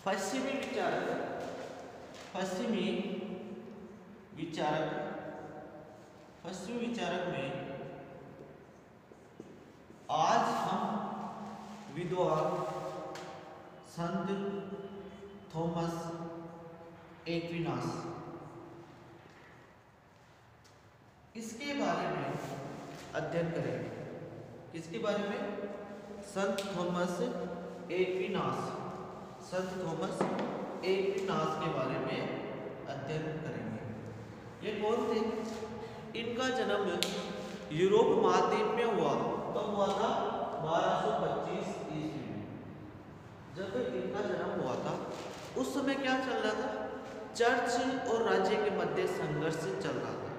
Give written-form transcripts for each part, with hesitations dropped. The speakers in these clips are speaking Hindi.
पश्चिमी विचारक पश्चिमी विचारक में आज हम विद्वान संत थॉमस एक्विनास इसके बारे में अध्ययन करेंगे। किसके बारे में? संत थॉमस एक्विनास के बारे में अध्ययन करेंगे। ये कौन थे? इनका जन्म यूरोप महाद्वीप में हुआ। कब हुआ था? 1225 ईस्वी में। जब इनका जन्म हुआ था उस समय क्या चल रहा था? चर्च और राज्य के मध्य संघर्ष चल रहा था।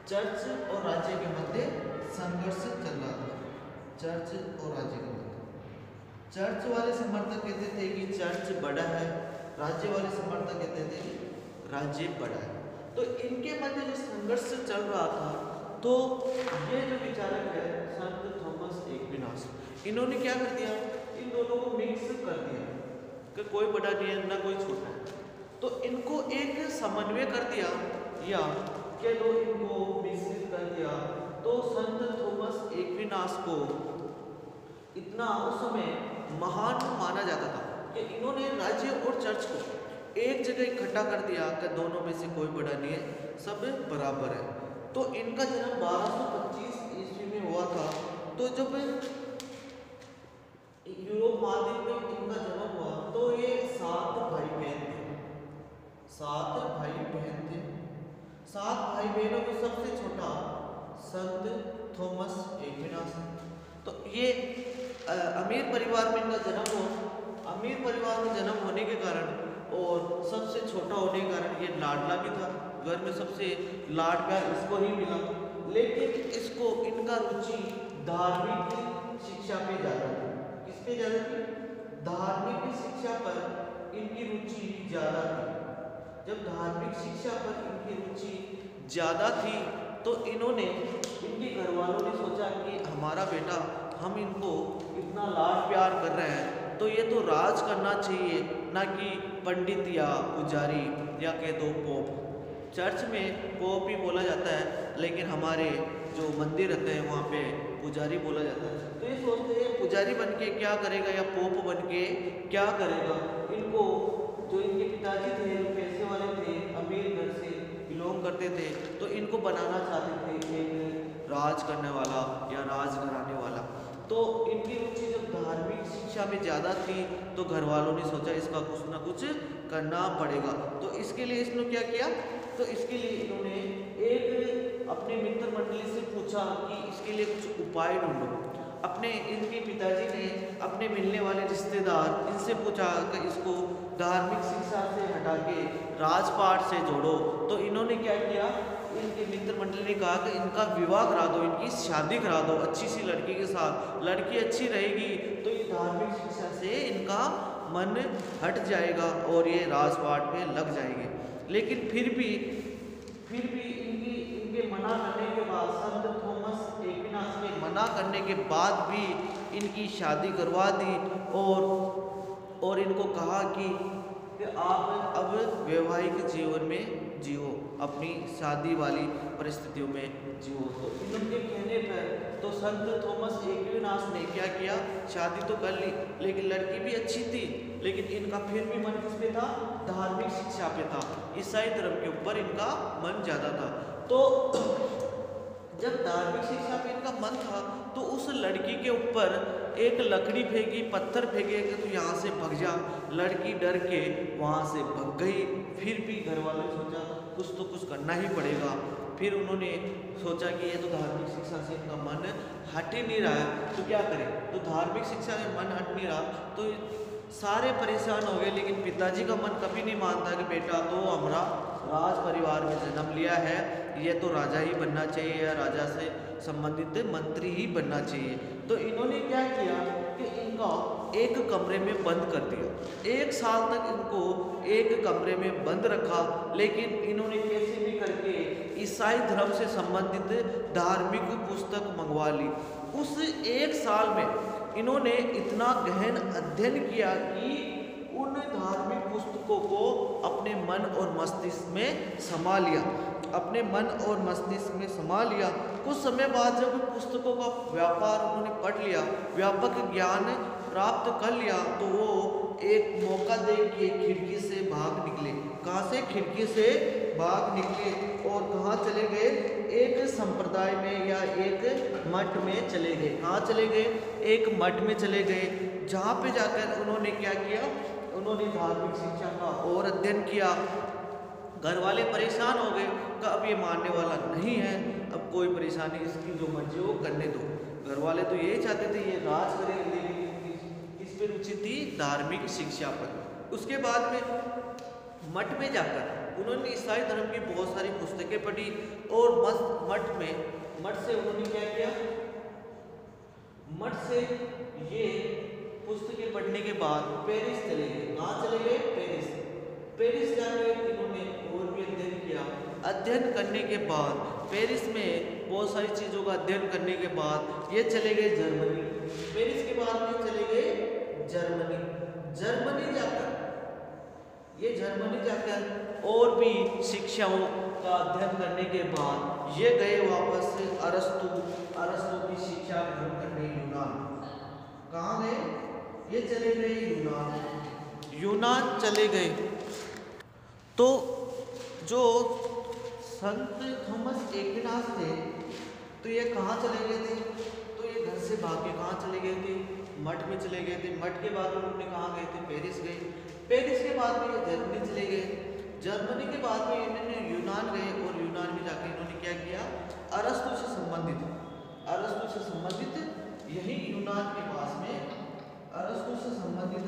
चर्च और राज्य के मध्य संघर्ष चल रहा था। चर्च और राज्य के मध्य चर्च वाले समर्थक कहते थे कि चर्च बड़ा है, राज्य वाले समर्थक कहते थे कि राज्य बड़ा है। तो इनके मध्य जो संघर्ष चल रहा था, तो ये जो विचारक है संत थॉमस एक्विनास, इन्होंने क्या कर दिया? इन दोनों को मिक्स कर दिया कि कोई बड़ा नहीं है ना कोई छोटा है। तो इनको एक समन्वय कर दिया या के दो इनको मिश्रित कर दिया। तो संत थॉमस एक्विनास को इतना उस समय महान माना जाता था कि इन्होंने राज्य और चर्च को एक जगह इकट्ठा कर दिया कि दोनों में से कोई बड़ा नहीं है, सब बराबर है। तो इनका जन्म 1225 ईस्वी में हुआ था। तो जब यूरोप महाद्वीप में इनका जन्म हुआ तो ये 7 भाई बहन थे। 7 भाई बहन थे। 7 भाई बहनों में सबसे छोटा संत थॉमस एक्विनास। तो ये अमीर परिवार में इनका जन्म हुआ। अमीर परिवार में जन्म होने के कारण और सबसे छोटा होने के कारण ये लाडला भी था। घर में सबसे लाड प्यार इसको ही मिला। लेकिन इसको इनका रुचि धार्मिक शिक्षा पे ज़्यादा थी। किस पे ज़्यादा थी? धार्मिक शिक्षा पर इनकी रुचि ज़्यादा थी। जब धार्मिक शिक्षा पर इनकी रुचि ज़्यादा थी तो इन्होंने, इनके घर वालों ने सोचा कि हमारा बेटा, हम इनको इतना लाड प्यार कर रहे हैं तो ये तो राज करना चाहिए, ना कि पंडित या पुजारी या कह दो पोप। चर्च में पोप ही बोला जाता है, लेकिन हमारे जो मंदिर रहते हैं वहाँ पे पुजारी बोला जाता है। तो ये सोचते हैं पुजारी बन के क्या करेगा या पोप बन के क्या करेगा। इनको जो इनके पिताजी थे, जो पैसे वाले थे, अमीर घर से बिलोंग करते थे, तो इनको बनाना चाहते थे एक राज करने वाला या राज घराने वाला। तो इनकी रुचि जब धार्मिक शिक्षा में ज़्यादा थी तो घर वालों ने सोचा इसका कुछ ना कुछ करना पड़ेगा। तो इसके लिए इसने क्या किया? तो इसके लिए इन्होंने एक अपने मित्र मंडली से पूछा कि इसके लिए कुछ उपाय ढूंढो। अपने इनके पिताजी ने अपने मिलने वाले रिश्तेदार इनसे पूछा कि इसको धार्मिक शिक्षा से हटा के राजपाट से जोड़ो। तो इन्होंने क्या किया? इनके मित्र मंडली ने कहा कि इनका विवाह करा दो, इनकी शादी करा दो अच्छी सी लड़की के साथ। लड़की अच्छी रहेगी तो ये धार्मिक शिक्षा से इनका मन हट जाएगा और ये राजपाट में लग जाएंगे। लेकिन फिर भी इनके मना करने के बाद, संत थॉमस एक्विनास ने मना करने के बाद भी इनकी शादी करवा दी और इनको कहा कि आप अब वैवाहिक जीवन में जियो, अपनी शादी वाली परिस्थितियों में जियो। तो इनके कहने पर तो संत थॉमस एक्विनास ने क्या किया? शादी तो कर ली, लेकिन लड़की भी अच्छी थी, लेकिन इनका फिर भी मन किस पे था? धार्मिक शिक्षा पे था। ईसाई धर्म के ऊपर इनका मन ज़्यादा था। तो जब धार्मिक शिक्षा पे इनका मन था तो उस लड़की के ऊपर एक लकड़ी फेंकी, पत्थर फेंके कि तू यहाँ से भाग जा। लड़की डर के वहाँ से भाग गई। फिर भी घर वालों ने सोचा कुछ तो कुछ करना ही पड़ेगा। फिर उन्होंने सोचा कि ये तो धार्मिक शिक्षा से इनका मन हट ही नहीं रहा है, तो क्या करें? तो धार्मिक शिक्षा में मन हट नहीं रहा तो सारे परेशान हो गए। लेकिन पिताजी का मन कभी नहीं मानता कि बेटा तो हमारा राज परिवार में जन्म लिया है, ये तो राजा ही बनना चाहिए या राजा से संबंधित मंत्री ही बनना चाहिए। तो इन्होंने क्या किया कि इनका एक कमरे में बंद कर दिया। 1 साल तक इनको एक कमरे में बंद रखा। लेकिन इन्होंने कैसे भी करके ईसाई धर्म से संबंधित धार्मिक पुस्तक मंगवा ली। उस 1 साल में इन्होंने इतना गहन अध्ययन किया कि उन धार्मिक पुस्तकों को अपने मन और मस्तिष्क में समा लिया, अपने मन और मस्तिष्क में समा लिया। कुछ समय बाद जब पुस्तकों का व्यापार उन्होंने पढ़ लिया, व्यापक ज्ञान प्राप्त कर लिया, तो वो एक मौका देख के खिड़की से भाग निकले। कहाँ से? खिड़की से भाग निकले और कहाँ चले गए? एक संप्रदाय में या एक मठ में चले गए। कहाँ चले गए? एक मठ में चले गए, जहाँ पे जाकर उन्होंने क्या किया? उन्होंने धार्मिक शिक्षा का और अध्ययन किया। घर वाले परेशान हो गए कि अब ये मानने वाला नहीं है, अब कोई परेशानी, इसकी जो मर्जी हो करने दो। घर वाले तो यही चाहते थे ये राज करे, लेकिन इस पर रुचि थी धार्मिक शिक्षा पर। उसके बाद में मठ में जाकर उन्होंने ईसाई धर्म की बहुत सारी पुस्तकें पढ़ी और मठ से उन्होंने क्या किया? मठ से ये पुस्तकें पढ़ने के बाद पेरिस चले गए। कहाँ चले गए? पेरिस। पेरिस जाकर इन्होंने और भी अध्ययन किया। अध्ययन करने के बाद पेरिस में बहुत सारी चीज़ों का अध्ययन करने के बाद ये चले गए जर्मनी। पेरिस के बाद में चले गए जर्मनी। जर्मनी जाकर और भी शिक्षाओं का अध्ययन करने के बाद ये गए वापस अरस्तु की शिक्षा ग्रहण करने यूनान। कहाँ गए? ये चले गए यूनान चले गए। तो जो संत थॉमस एक्विनास थे, तो ये कहाँ चले गए थे? तो ये घर से भाग के कहाँ चले गए थे? मठ में चले गए थे। मठ के बाद उन्होंने कहाँ गए थे? पेरिस गए। पेरिस के बाद में ये जर्मनी चले गए। जर्मनी के बाद में इन्होंने यूनान गए और यूनान में जाकर इन्होंने क्या किया? अरस्तु से संबंधित यही यूनान के पास में अरस्तु से संबंधित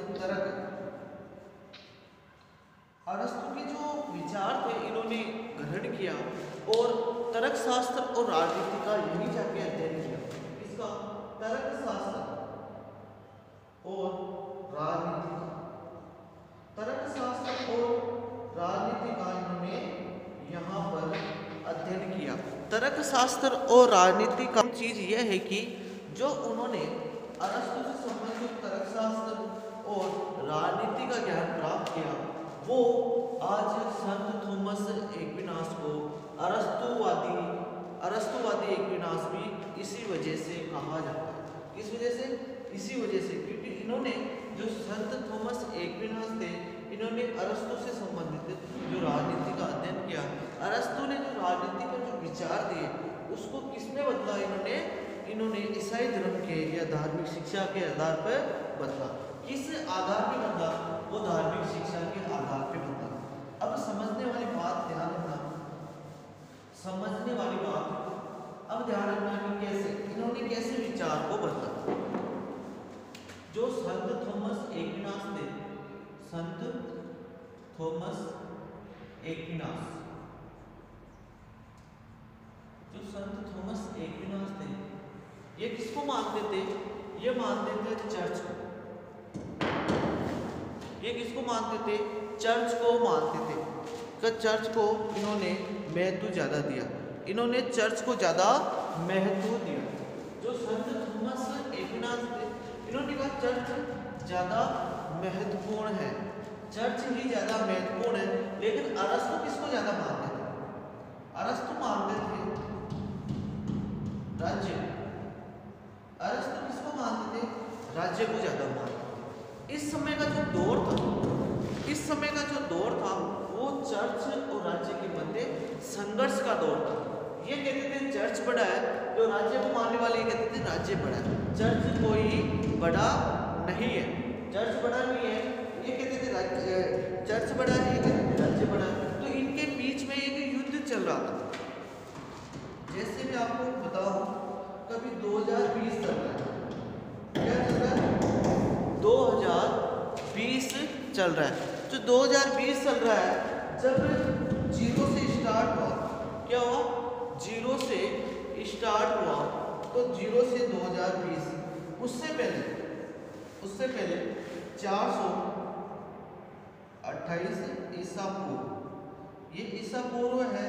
अरस्तु के जो विचार थे इन्होंने ग्रहण किया और तर्क शास्त्र और राजनीति का यही जाके अध्ययन किया। इसका तर्क शास्त्र और राजनीति का इन्होंने यहाँ पर अध्ययन किया। तर्क शास्त्र और राजनीति का चीज यह है कि जो उन्होंने अरस्तु से संबंधित तर्क शास्त्र और राजनीति का ज्ञान प्राप्त किया, वो आज संत थॉमस एक्विनास को अरस्तुवादी एक्विनास भी इसी वजह से कहा जाता है। इस वजह से, इसी वजह से, क्योंकि इन्होंने जो संत थॉमस एक्विनास थे, इन्होंने अरस्तु से संबंधित जो राजनीति का अध्ययन किया। अरस्तु ने जो राजनीति पर जो विचार दिए उसको किसने बदला? इन्होंने ईसाई धर्म के या धार्मिक शिक्षा के आधार पर बदला। किस आधार पर बदला? वो धार्मिक शिक्षा के आधार पर बदला। अब समझने वाली बात ध्यान रखना, अब ध्यान रखना कि कैसे इन्होंने कैसे विचार को बदला। जो संत थॉमस एक्विनास थे, संत थॉमस एक्विनास थे, ये किसको मानते थे? ये मानते थे चर्च को। ये किसको मानते थे? चर्च को मानते थे। कि चर्च को इन्होंने महत्व ज़्यादा दिया। इन्होंने चर्च को ज़्यादा महत्व दिया। जो संत थॉमस एक्विनास थे, इन्होंने कहा चर्च ज़्यादा महत्वपूर्ण है, चर्च ही ज़्यादा महत्वपूर्ण है। लेकिन अरस्तु किसको ज़्यादा मानते थे? अरस्तु मानते थे राज्य। अरस्तु किसको मानते थे? राज्य को ज़्यादा मानते थे। इस समय का जो दौर था वो चर्च और राज्य के मध्य संघर्ष का दौर था। ये कहते थे चर्च बड़ा है, जो राज्य को मानने वाले कहते थे राज्य बड़ा है। चर्च कोई बड़ा नहीं है, चर्च बड़ा नहीं है। ये कहते थे चर्च बड़ा है, ये कहते थे राज्य बड़ा है। तो इनके बीच में एक युद्ध चल रहा था। जैसे मैं आपको बताऊं, कभी 2020 चल रहा है। क्या चल रहा है? 2020 चल रहा है। जो 2020 चल रहा है, जब जीरो से स्टार्ट हुआ, क्या हुआ? जीरो से स्टार्ट हुआ, तो जीरो से 2020, उससे पहले 428 ईसा पूर्व, ये ईसा पूर्व है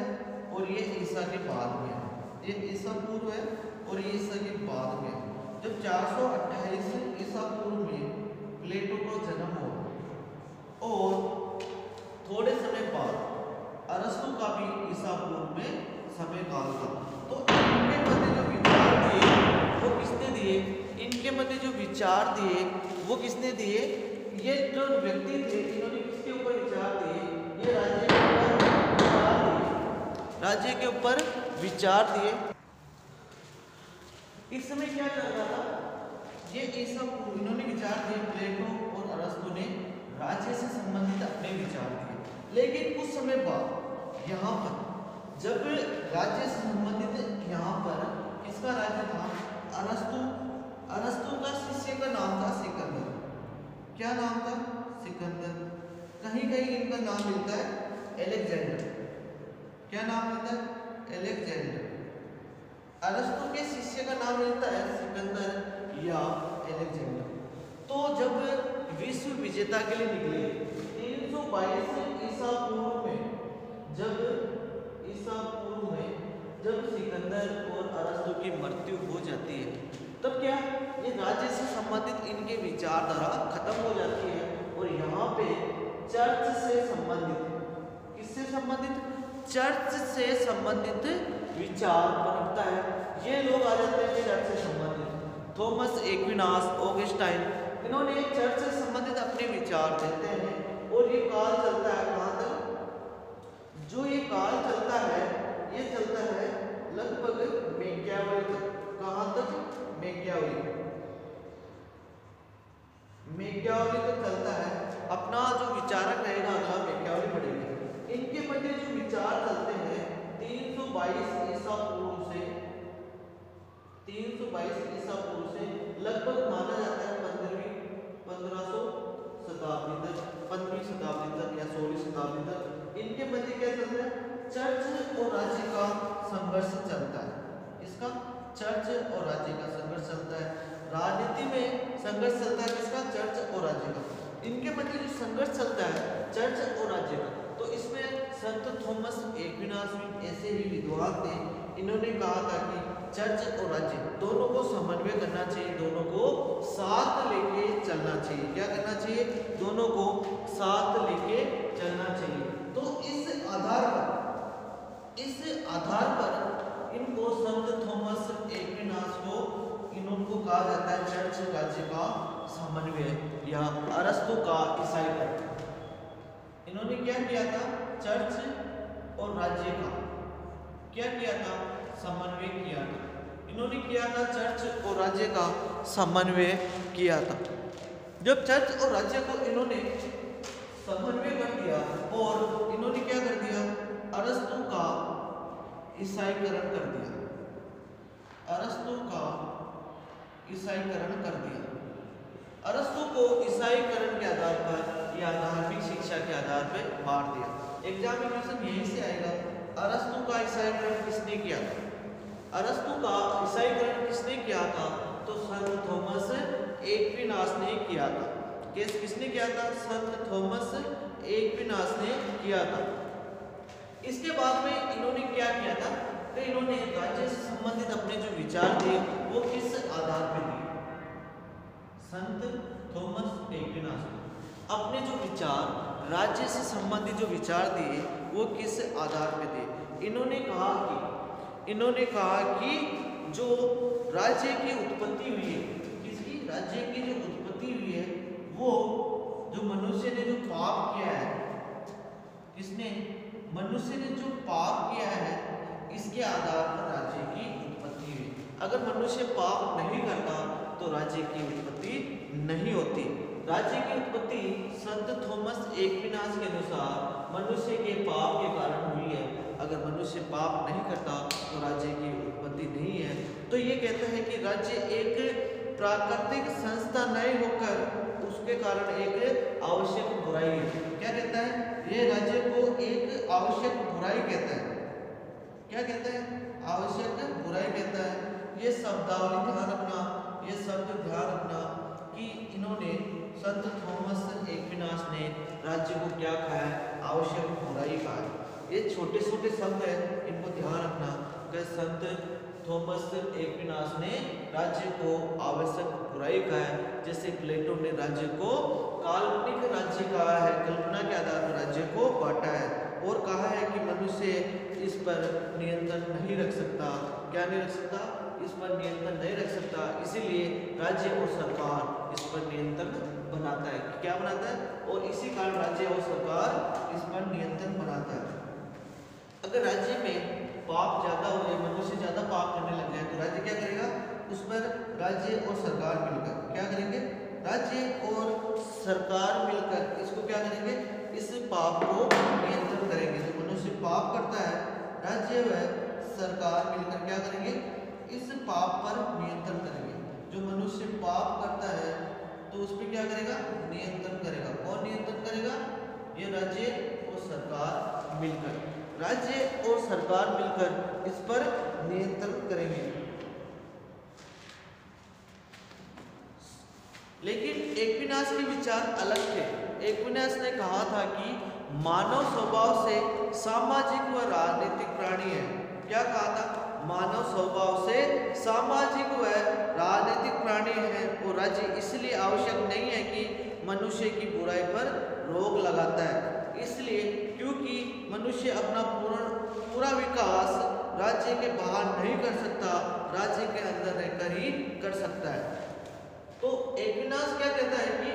और ये ईसा के बाद में है। ये ईसा पूर्व है और ये ईसा के बाद में है। जब 428 ईसा पूर्व में प्लेटो को जन्म हुआ और ईसा पूर्व में समय काल था। तो इनके मध्य जो विचार दिए वो किसने दिए? इनके मध्य जो विचार दिए वो किसने दिए? ये जो व्यक्ति थे इन्होंने किसके ऊपर विचार दिए? ये राज्य के ऊपर विचार दिए। इस समय क्या चल रहा था? ये ईसा पूर्व इन्होंने विचार दिए, प्लेटो और अरस्तु ने राज्य से संबंधित अपने विचार दिए। लेकिन कुछ समय बाद यहाँ पर जब राज्य से संबंधित यहाँ पर किसका राज्य था? अरस्तु का शिष्य का नाम था सिकंदर। क्या नाम था? सिकंदर। कहीं कहीं इनका नाम मिलता है एलेक्जेंडर। क्या नाम मिलता है? एलेक्जेंडर। अरस्तु के शिष्य का नाम मिलता है सिकंदर या एलेक्जेंडर। तो जब विश्व विजेता के लिए निकले 322 ईसा पूर्व में, जब सिकंदर और अरस्तु की मृत्यु हो जाती है, तब क्या ये राज्य से संबंधित इनके विचारधारा खत्म हो जाती है और यहाँ पे चर्च से संबंधित, किससे संबंधित? चर्च से संबंधित विचार पनपता है। ये लोग आ जाते हैं चर्च से संबंधित। थॉमस एक्विनास, ऑगस्टाइन, इन्होंने चर्च से संबंधित अपने विचार देते हैं और ये काल चलता है कहाँ तक? जो ये काल चलता है ये चलता है लगभग मैकियावेली तक। कहाँ तक? मैकियावेली तक चलता है। अपना जो विचारक रहेगा अगला मैकियावेली पढ़ेंगे। इनके मध्य जो विचार चलते हैं 322 ईसा पूर्व से लगभग माना जाता है 15वीं शताब्दी तक या 16वीं शताब्दी तक। इनके मध्य क्या चलता है? चर्च और राज्य का संघर्ष चलता है। इसका चर्च और राज्य का संघर्ष चलता है। राजनीति में संघर्ष चलता है किसका? चर्च और राज्य का। इनके मध्य जो संघर्ष चलता है चर्च और राज्य का, तो इसमें संत थॉमस एक्विनास भी ऐसे ही विद्वान थे। इन्होंने कहा था कि चर्च और राज्य दोनों को समन्वय करना चाहिए, दोनों को साथ लेके चलना चाहिए। क्या करना चाहिए? दोनों को साथ लेके चलना चाहिए। तो इस आधार पर इनको संत थॉमस एक्विनास को इनको कहा जाता है चर्च राज्य का समन्वय या अरस्तु का ईसाईकरण। इन्होंने क्या किया था? चर्च और राज्य का क्या किया था? समन्वय किया था। इन्होंने किया था चर्च और राज्य का समन्वय किया था। जब चर्च और राज्य को इन्होंने समन्वय कर दिया और इन्होंने क्या कर दिया? अरस्तु का ईसाईकरण कर दिया। अरस्तु को ईसाईकरण के आधार पर या धार्मिक शिक्षा के आधार पर मार दिया। एग्जामिनेशन यहीं से आएगा। अरस्तु का ईसाईकरण किसने किया था? अरस्तु का ईसाईकरण किसने किया था? तो संत थॉमस एक्विनास ने किया था। किसने किया था? संत थॉमस एक्विनास ने किया था। इसके बाद में इन्होंने क्या किया था? तो इन्होंने राज्य से संबंधित अपने जो विचार दिए वो किस आधार पर दिए? संत थॉमस एक्विनास अपने जो विचार राज्य से संबंधित जो विचार दिए वो किस आधार पर दिए? इन्होंने कहा कि जो राज्य की उत्पत्ति हुई है, किसकी? राज्य की जो उत्पत्ति हुई है वो जो मनुष्य ने जो पाप किया है, किसने? मनुष्य ने जो पाप किया है इसके आधार पर राज्य की उत्पत्ति हुई। अगर मनुष्य पाप नहीं करता तो राज्य की उत्पत्ति नहीं होती। राज्य की उत्पत्ति संत थॉमस एक्विनास के अनुसार मनुष्य के पाप के कारण हुई है। अगर मनुष्य पाप नहीं करता तो राज्य की उत्पत्ति नहीं है। तो ये कहता है कि राज्य एक प्राकृतिक संस्था नहीं होकर उसके कारण एक आवश्यक बुराई है। क्या कहता है? ये राज्य को एक आवश्यक बुराई कहता है। क्या कहता है? आवश्यक बुराई कहता है। ये शब्दावली ध्यान रखना, ये शब्द ध्यान रखना कि इन्होंने संत थॉमस एक्विनास ने राज्य को क्या कहा है? आवश्यक बुराई कहा है। ये छोटे छोटे शब्द है, इनको ध्यान रखना कि संत थॉमस एक्विनास ने राज्य को आवश्यक बुराई कहा है। जैसे प्लेटो ने राज्य को काल्पनिक राज्य कहा है, कल्पना के आधार पर राज्य को बांटा है और कहा है कि मनुष्य इस पर नियंत्रण नहीं रख सकता। क्या नहीं रख सकता? इस पर नियंत्रण नहीं रख सकता। इसीलिए राज्य और सरकार इस पर नियंत्रण बनाता है। क्या बनाता है? और इसी कारण राज्य और सरकार इस पर नियंत्रण बनाता है। अगर राज्य में पाप ज्यादा हो जाए, मनुष्य ज्यादा पाप करने लग जाए, तो राज्य क्या करेगा? उस पर राज्य और सरकार मिलकर क्या करेंगे? राज्य और सरकार मिलकर इसको क्या करेंगे? इस पाप को नियंत्रण करेंगे। जो मनुष्य पाप करता है, राज्य व सरकार मिलकर क्या करेंगे? इस पाप पर नियंत्रण करेंगे। जो मनुष्य पाप करता है तो उस पर क्या करेगा? नियंत्रण करेगा। कौन नियंत्रण करेगा? ये राज्य और सरकार मिलकर। राज्य और सरकार मिलकर इस पर नियंत्रण करेंगे। लेकिन एक्विनास के विचार अलग थे। एक्विनास ने कहा था कि मानव स्वभाव से सामाजिक व राजनीतिक प्राणी है। क्या कहा था? मानव स्वभाव से सामाजिक व राजनीतिक प्राणी है और राज्य इसलिए आवश्यक नहीं है कि मनुष्य की बुराई पर रोक लगाता है। इसलिए क्योंकि मनुष्य अपना पूरा विकास राज्य के बाहर नहीं कर सकता, राज्य के अंदर रहकर ही कर सकता है। तो एक्विनास क्या कहता है कि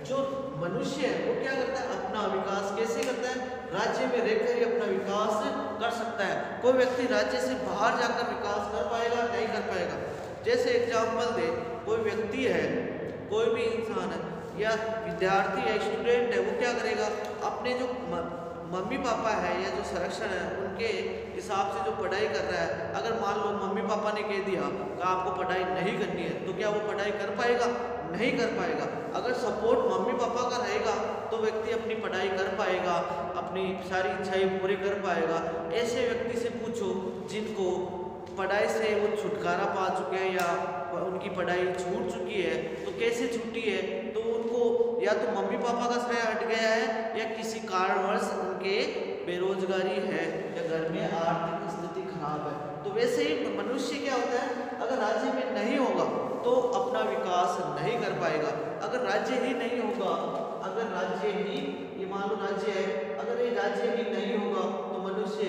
जो मनुष्य है वो क्या करता है? अपना विकास कैसे करता है? राज्य में रहकर ही अपना विकास कर सकता है। कोई व्यक्ति राज्य से बाहर जाकर विकास कर पाएगा? नहीं कर पाएगा। जैसे एग्जाम्पल दे, कोई व्यक्ति है, कोई भी इंसान है या विद्यार्थी या स्टूडेंट है, वो क्या करेगा? अपने जो मम्मी पापा है या जो संरक्षण है उनके हिसाब से जो पढ़ाई कर रहा है, अगर मान लो मम्मी पापा ने कह दिया कि आपको पढ़ाई नहीं करनी है, तो क्या वो पढ़ाई कर पाएगा? नहीं कर पाएगा। अगर सपोर्ट मम्मी पापा का रहेगा तो व्यक्ति अपनी पढ़ाई कर पाएगा, अपनी सारी इच्छाएं पूरी कर पाएगा। ऐसे व्यक्ति से पूछो जिनको पढ़ाई से वो छुटकारा पा चुके हैं या उनकी पढ़ाई छूट चुकी है, तो कैसे छूटी है? तो उनको या तो मम्मी पापा का साया हट गया है या किसी कारणवश उनके बेरोजगारी है या घर में आर्थिक स्थिति खराब है। तो वैसे ही मनुष्य क्या होता है? अगर राज्य में नहीं होगा तो अपना विकास नहीं कर पाएगा। अगर राज्य ही नहीं होगा, अगर राज्य ही, ये मान लो राज्य है, अगर ये राज्य ही नहीं होगा तो मनुष्य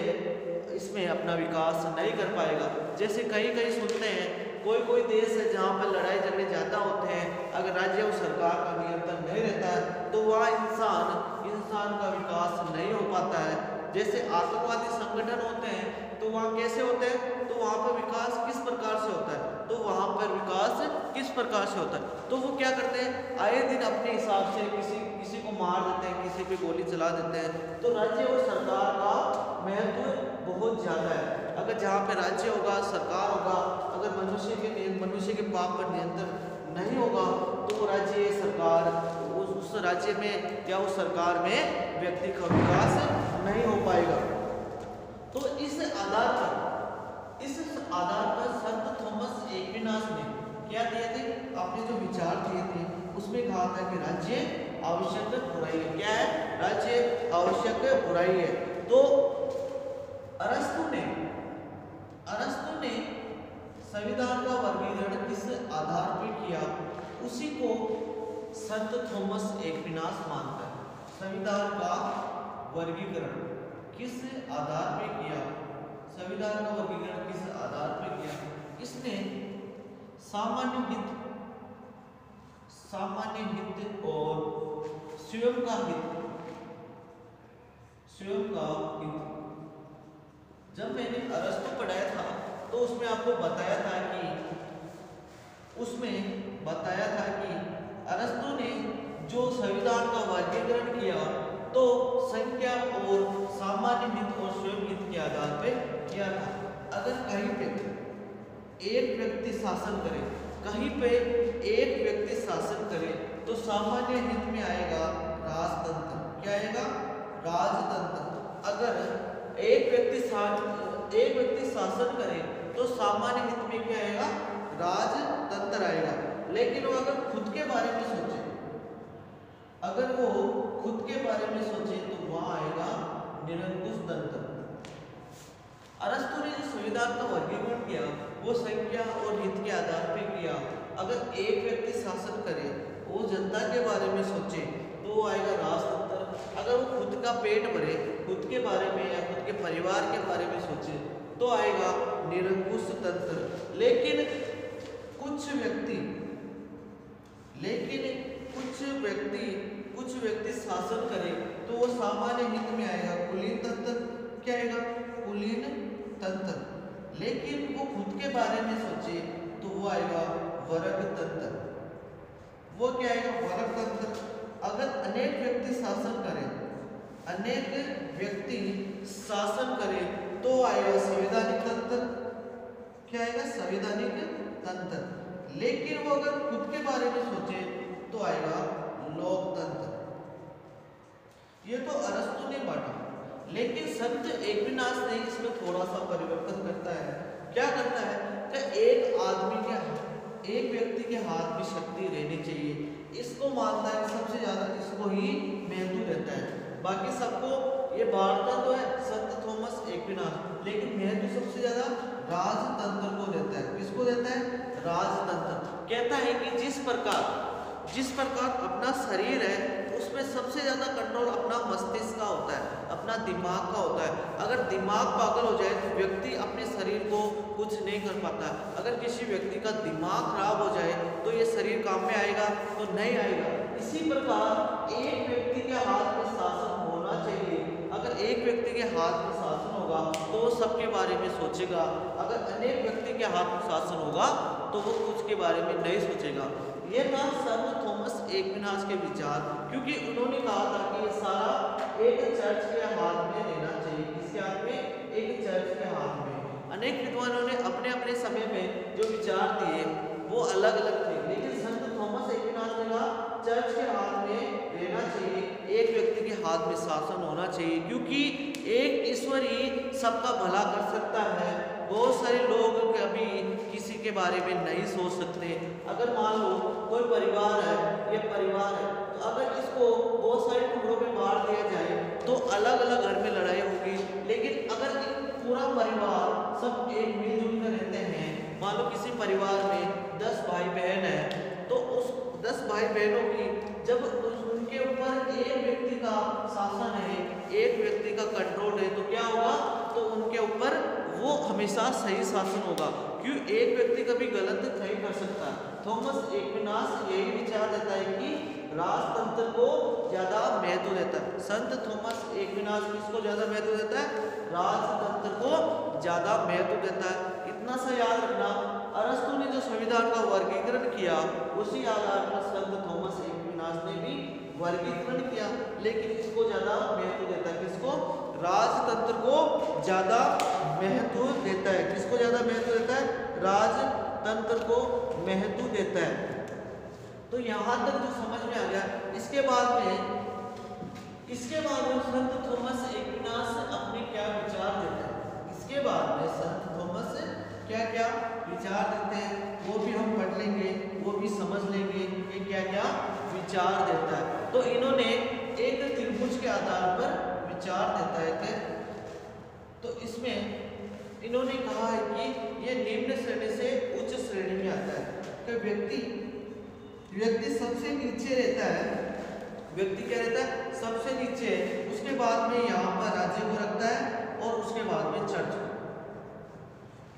इसमें अपना विकास नहीं कर पाएगा। जैसे कहीं कहीं सुनते हैं, कोई देश है जहाँ पर लड़ाई झगड़े ज़्यादा होते हैं, अगर राज्य और सरकार का नियंत्रण नहीं रहता है तो वहाँ इंसान का विकास नहीं हो पाता है। जैसे आतंकवादी संगठन होते हैं तो वहाँ कैसे होते हैं? तो वहाँ पर विकास किस प्रकार से होता है? तो वहाँ पर विकास किस प्रकार से होता है? तो वो क्या करते हैं? आए दिन अपने हिसाब से किसी को मार देते हैं, किसी पे गोली चला देते हैं। तो राज्य और सरकार का महत्व बहुत ज़्यादा है। अगर जहाँ पे राज्य होगा, सरकार होगा, अगर मनुष्य के पाप पर नियंत्रण नहीं होगा तो वो राज्य सरकार उस राज्य में या उस सरकार में व्यक्ति का विकास नहीं हो पाएगा। तो इस आधार पर संत थॉमस एक्विनास ने क्या दिए थे? अपने जो विचार दिए थे उसमें कहा था कि राज्य आवश्यक बुराई है। क्या है? राज्य आवश्यक बुराई है। तो अरस्तु ने संविधान का वर्गीकरण किस आधार पर किया? उसी को संत थॉमस एक्विनास मानता है। संविधान का वर्गीकरण किस आधार पर किया? संविधान का वर्गीकरण किस आधार पर किया? इसने सामान्य हित और स्वयं का हित जब मैंने अरस्तु पढ़ाया था तो उसमें आपको बताया था कि अरस्तु ने जो संविधान का वर्गीकरण किया तो संख्या और सामान्य हित और स्वयं हित के आधार पर किया था। अगर कहीं पे एक व्यक्ति शासन करे तो सामान्य हित में आएगा राजतंत्र। क्या आएगा? राजतंत्र। अगर एक व्यक्ति शासन करे तो सामान्य हित में क्या आएगा? राजतंत्र आएगा। लेकिन वो अगर खुद के बारे में सोचे तो वहां आएगा निरंकुश तंत्र। अरस्तु ने जो संविधान का वर्गीकरण किया वो संख्या और हित के आधार पर किया। अगर एक व्यक्ति शासन करे, वो जनता के बारे में सोचे तो वो आएगा राजतंत्र। अगर वो खुद का पेट भरे, खुद के बारे में या खुद के परिवार के बारे में सोचे तो आएगा निरंकुश तंत्र। लेकिन कुछ व्यक्ति शासन करें तो वो सामान्य हित में आएगा, कुलीन तंत्र। क्या आएगा? कुलीन तंत्र। लेकिन वो खुद के बारे में सोचे तो वो आएगा वर्ग तंत्र। वो क्या आएगा? वर्ग तंत्र। अगर अनेक व्यक्ति शासन करें तो आएगा संवैधानिक तंत्र। क्या आएगा? संवैधानिक तंत्र। लेकिन वो अगर खुद के बारे में सोचे तो आएगा लोकतंत्र। ये तो अरस्तु ने बांटा, लेकिन संत एक्विनास ने इसमें थोड़ा सा परिवर्तन करता है। क्या करता है कि एक व्यक्ति के हाथ में शक्ति रहनी चाहिए। इसको मानता है सबसे ज्यादा इसको ही महत्व देता है। बाकी सबको ये बांटता तो है संत थॉमस एक्विनास, लेकिन महत्व सबसे ज्यादा राजतंत्र को देता है। किसको देता है? राजतंत्र। कहता है कि जिस प्रकार अपना शरीर है उसमें सबसे ज्यादा कंट्रोल अपना मस्तिष्क का होता है, अपना दिमाग का होता है। अगर दिमाग पागल हो जाए तो व्यक्ति अपने शरीर को कुछ नहीं कर पाता। अगर किसी व्यक्ति का दिमाग खराब हो जाए तो ये शरीर काम में आएगा? तो नहीं आएगा। इसी प्रकार एक व्यक्ति के हाथ में शासन होना चाहिए। अगर एक व्यक्ति के हाथ में शासन होगा तो वो सबके बारे में सोचेगा। अगर अनेक व्यक्ति के हाथ में शासन होगा तो वो कुछ के बारे में नहीं सोचेगा। ये था संत थॉमस एक्विनास के विचार, क्योंकि उन्होंने कहा था कि ये सारा एक चर्च के हाथ में रहना चाहिए। किसके हाथ में? एक चर्च के हाथ में। अनेक विद्वानों ने अपने अपने समय में जो विचार दिए वो अलग अलग थे, लेकिन संत थॉमस एक्विनास ने कहा चर्च के हाथ में रहना चाहिए, एक व्यक्ति के हाथ में शासन होना चाहिए, क्योंकि एक ईश्वर ही सबका भला कर सकता है। बहुत सारे लोग कभी किसी के बारे में नहीं सोच सकते। अगर मान लो कोई परिवार है, ये परिवार है, तो अगर इसको बहुत सारे टुकड़ों में बांट दिया जाए तो अलग अलग घर में लड़ाई होगी। लेकिन अगर पूरा परिवार सब एक मिलजुल कर रहते हैं, मान लो किसी परिवार में 10 भाई बहन है, तो उस 10 भाई बहनों की जब उनके ऊपर एक व्यक्ति का शासन है, एक व्यक्ति का कंट्रोल है, तो क्या होगा? तो उनके ऊपर वो हमेशा सही शासन होगा, क्यों? एक व्यक्ति कभी गलत नहीं कर सकता। थॉमस एक्विनास यही विचार देता है कि राजतंत्र को ज्यादा महत्व देता है। संत थॉमस एक्विनास किसको ज्यादा महत्व देता है? राजतंत्र को ज्यादा महत्व देता है। इतना सा याद रखना, अरस्तु ने जो संविधान का वर्गीकरण किया उसी आधार पर संत थॉमस एक्विनास ने भी वर्गीकरण किया, लेकिन इसको ज्यादा महत्व देता है। किसको? राजतंत्र को ज्यादा महत्व देता है। किसको ज्यादा महत्व देता है? राजतंत्र को महत्व देता है। तो यहाँ तक जो समझ में आ गया, इसके बाद में संत थॉमस एक्विनास अपने क्या विचार देते हैं। इसके बाद में संत थॉमस क्या क्या विचार देते हैं वो भी हम पढ़ लेंगे, वो भी समझ लेंगे कि क्या क्या विचार देता है। तो इन्होंने एक त्रिभुज के आधार पर विचार देता है कि तो इसमें इन्होंने कहा है कि ये निम्न श्रेणी से उच्च श्रेणी में आता है कि व्यक्ति सबसे नीचे रहता है। व्यक्ति क्या रहता है? सबसे नीचे, उसके बाद में यहाँ पर राज्य को रखता है और उसके बाद में चर्च को।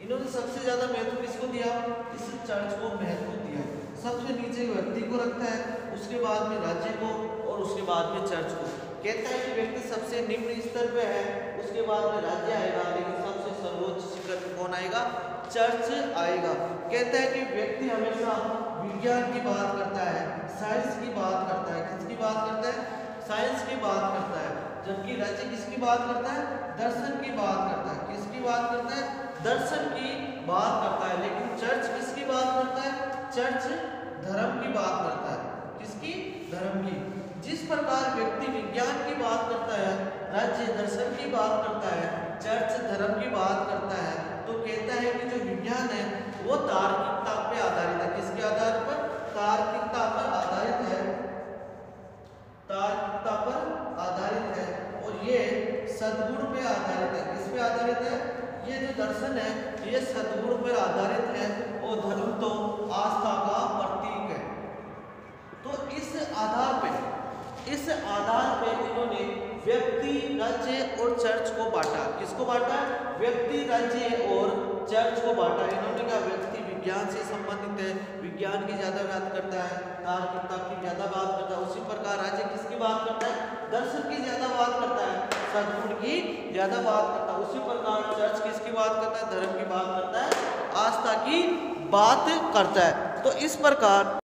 इन्होंने सबसे ज्यादा महत्व किसको दिया? इस चर्च को महत्व दिया। सबसे नीचे व्यक्ति को रखता है, उसके बाद में राज्य को और उसके बाद में चर्च को। कहता है कि व्यक्ति सबसे निम्न स्तर पे है, उसके बाद में राज्य आएगा, लेकिन सबसे सर्वोच्च शिखर पे कौन आएगा? चर्च आएगा। कहता है कि व्यक्ति हमेशा विज्ञान की बात करता है, साइंस की बात करता है। किसकी बात करता है? साइंस की बात करता है। जबकि राज्य किसकी बात करता है? दर्शन की बात करता है। किसकी बात करता है? दर्शन की बात करता है। लेकिन चर्च किसकी बात करता है? चर्च धर्म की बात करता है। किसकी? धर्म की। जिस प्रकार व्यक्ति विज्ञान की बात करता है, राज्य दर्शन की बात करता है, चर्च धर्म की बात करता है, तो कहता है कि जो विज्ञान है वो तार्किकता पे आधारित है। किसके आधार पर? तार्किकता पर आधारित है। तार्किकता पर आधारित है और ये सद्गुण पे आधारित है। किस पे आधारित है? ये जो दर्शन है ये सद्गुण पर आधारित है और धर्म तो आस्था का प्रतीक है। तो इस आधार पे इन्होंने व्यक्ति, राज्य और चर्च को बांटा। किसको बांटा? व्यक्ति, राज्य और चर्च को बांटा। इन्होंने कहा व्यक्ति विज्ञान से संबंधित है, विज्ञान की ज्यादा बात करता है, तार्किकता की ज्यादा बात करता है। उसी प्रकार राज्य किसकी बात करता है? दर्शन की ज्यादा बात करता है, सद्गुण की ज्यादा बात करता है। उसी प्रकार चर्च किसकी बात करता है? धर्म की बात करता है, आस्था की बात करता है। तो इस प्रकार